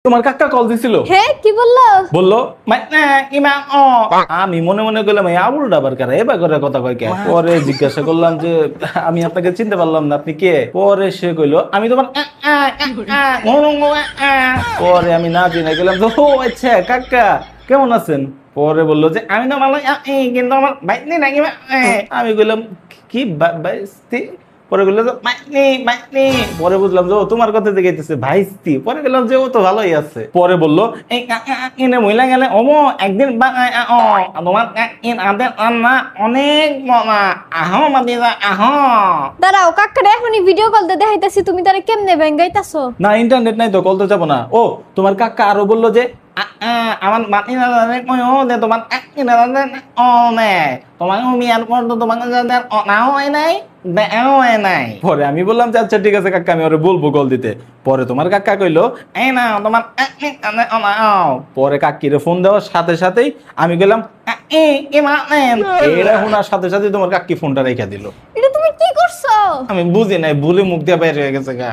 তোমার কাকা কল দিছিল। হ্যাঁ কি বললো? বললো আমি মনে মনে করলাম এই আবুল ডাবার কারা এবার করে কথা কয় কে। পরে জিজ্ঞাসা করলাম যে আমি আপনাকে চিনতে পারলাম না, আপনি কে? পরে সে কইলো আমি তোমার পরে আমি না চিনে গেলাম তো ও আচ্ছা কাকা কেমন আছেন। পরে বললো যে আমি তো ভালো কিন্তু আমার বাইক নাকি। আমি কইলাম কি বাইস্তি। পরে বললো যে বাইক পরে বুঝলাম যে ও তোমার কথা থেকে গেছে ভাইস্তি। পরে বললাম যে ও তো ভালোই আছে। পরে বললো এই এনে মহিলা গেলে অমো একদিন তোমার রান্না অনেক মজা আহ মাতি আহ। দাঁড়াও কাকারে এখনই ভিডিও কল দিয়ে দেখাইতাছি, তুমি তারে কেমনে ভেঙ্গাইতাছো? না ইন্টারনেট নাই তো কল তো যাবো না। ও তোমার কাকা আরো বললো যে আমার মাটি না জানে তোমার তোমার মিয়ার পর তো তোমাকে নাও হয় নাই দেও হয় নাই। পরে আমি বললাম যে আচ্ছা ঠিক আছে কাকা আমি ওরে বলবো কল দিতে। পরে তোমার কাকা কইলো এই না তোমার পরে কাকিরে ফোন দেওয়ার সাথে সাথেই আমি গেলাম এরা শোনার সাথে সাথে তোমার কাকি ফোনটা রেখে দিল। এটা তুমি কি করছো? আমি বুঝি নাই ভুলে মুখ দিয়ে বাইরে হয়ে গেছে গা।